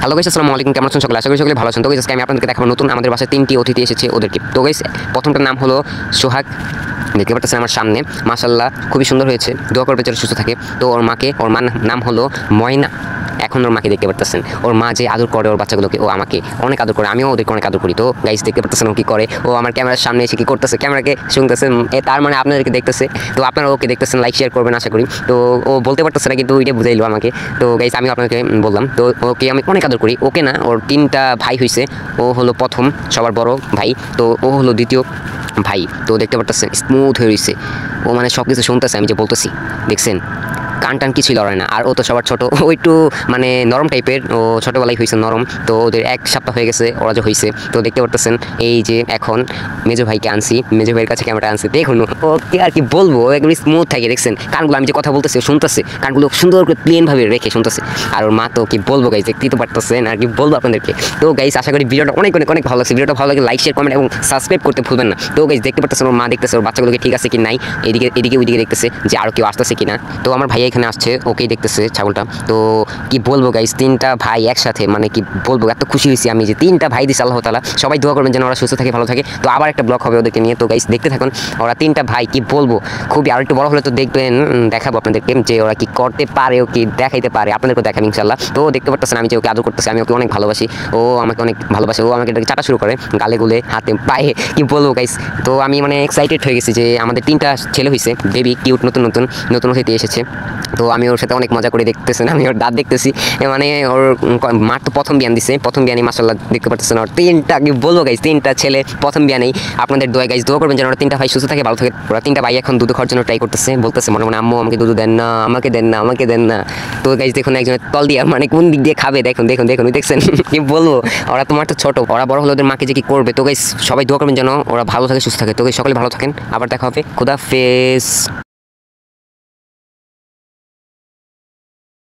Hello guys, আসসালামু আলাইকুম। কেমন আছেন সকলে? আশা করি সকলে ভালো আছেন। তো গাইস, আজকে আমি আপনাদেরকে দেখাবো নতুন আমাদের বাসায় 3টি অতিথি এসেছে ওদেরকে। তো গাইস, প্রথমটার নাম হলো সোহাগ। দেখতে পাচ্ছেন আমার সামনে, মাশাআল্লাহ খুবই সুন্দর হয়েছে। দোয়া করবে যেন সুস্থ থাকে। তো ওর মার নাম হলো ময়না। এখন ওর মাকে দেখতে পারতেছেন, ওর মা যে আদর করে ওর বাচ্চাগুলোকে, ও আমাকে অনেক আদর করে, আমিও ওদেরকে অনেক আদর করি। তো গাইস দেখতে পারতেছেন ও কি করে, ও আমার ক্যামেরার সামনে এসে কি করতেছে, ক্যামেরাকে শুনতেছেন, তার মানে আপনাদেরকে দেখতেছে। তো আপনারা ওকে দেখতেছেন, লাইক শেয়ার করবেন আশা করি। তো ও বলতে পারতেছে না, কিন্তু ওইটা বুঝাইলো আমাকে। তো গাইস আমিও আপনাকে বললাম, তো ওকে আমি অনেক আদর করি। ওকে না, ওর 3টা ভাই হয়েছে। ও হলো প্রথম সবার বড় ভাই, তো ও হলো দ্বিতীয় ভাই। তো দেখতে পারতেছেন স্মুথ হয়ে রয়েছে, ও মানে সব কিছু শুনতেছে আমি যে বলতেছি, দেখছেন কান টান কিছুই লড়ায় না। আর ও তো সবার ছোট, ও একটু মানে নরম টাইপের, ও ছোটোবেলায় হয়েছে নরম। তো ওদের 1 সপ্তাহ হয়ে গেছে ওরা যে হয়েছে। তো দেখতে পারতেছেন এই যে এখন মেজো ভাইকে আনছি, মেজো ভাইয়ের কাছে ক্যামেরা আনছি। দেখুন ওকে আর কি বলবো, একদম স্মুথ থাকে, দেখছেন কানগুলো আমি যে কথা বলতেছি ও শুনতেছে, কানগুলো সুন্দর করে প্লেনভাবে রেখে শুনতেছে। আর ওর মা তো কি বলবো গাইজ, দেখতেই তো পারতেছেন, আর কি বলবো আপনাদেরকে। তো গাইজ আশা করি ভিডিওটা অনেক অনেক অনেক ভালো লাগছে। ভিডিওটা ভালো লাগে লাইক শেয়ার কমেন্ট এবং সাবস্ক্রাইব করতে ভুলবেন না। তো গাইজ দেখতে পারতেছেন ওর মা দেখতেছে ওর বাচ্চাগুলোকে ঠিক আছে কি নাই, এদিকে এদিকে ওইদিকে দেখতেছে যে আরও কেউ আসতেছে কিনা। তো আমার ভাইয়া এখানে আসছে, ওকেই দেখতেছে ছাগলটা। তো কি বলবো গাইস, 3টা ভাই একসাথে, মানে কি বলবো, এত খুশি হয়েছি আমি যে 3টা ভাই দিছে আল্লাহ তাআলা। সবাই দোয়া করবেন যেন ওরা সুস্থ থাকে, ভালো থাকে। তো আবার একটা ব্লগ হবে ওদেরকে নিয়ে। তো গাইস দেখতে থাকুন, ওরা 3টা ভাই কি বলবো, খুবই আর একটু বড় হলে তো দেখবেন, দেখাবো আপনাদেরকে যে ওরা কি করতে পারে, ও কি দেখাইতে পারে, আপনাদেরকে দেখাবো ইনশাআল্লাহ। তো দেখতে পারতেছেন আমি যে ওকে আদর করতেছি, আমি ওকে অনেক ভালোবাসি, ও আমাকে অনেক ভালোবাসে। ও আমাকে চাটা শুরু করে গালে গুলে হাতে পায়ে, কি বলবো গাইস। তো আমি মানে এক্সাইটেড হয়ে গেছি যে আমাদের 3টা ছেলে হয়েছে, বেবি কিউট, নতুন নতুন নতুন অতিথি এসেছে। তো আমি ওর সাথে অনেক মজা করে দেখতেছেন, আমি ওর দাঁত দেখতেছি, মানে ওর মার তো প্রথম বিয়ান দিছে, প্রথম বিয়ানি মাশাআল্লাহ দেখতে পাচ্ছেন ওর 3টা, কি বলবো গাইস, 3টা ছেলে প্রথম বিয়ানেই। আপনাদের দোয়া গাইস, দোয়া করবেন যেন ওরা 3টা ভাই সুস্থ থাকে, ভালো থাকে। ওরা 3টা ভাই এখন দুধ খাওয়ার জন্য ট্রাই করতেছে, বলতেছে মনে মনে আম্মু আমাকে দুধ দেন না, আমাকে দেন না, আমাকে দেন না। তো গাইস দেখুন একজনের তল দিয়ে মানে কোন দিক দিয়ে খাবে, দেখুন দেখুন দেখুন, দেখছেন কি বলবো। ওরা তোমার তো ছোট, ওরা বড় হলে ওদের মাকে যে কি করবে। তো গাইস সবাই দোয়া করবেন যেন ওরা ভালো থাকে সুস্থ থাকে। তো গাইস সকলে ভালো থাকেন, আবার দেখা হবে, খোদা হাফেজ।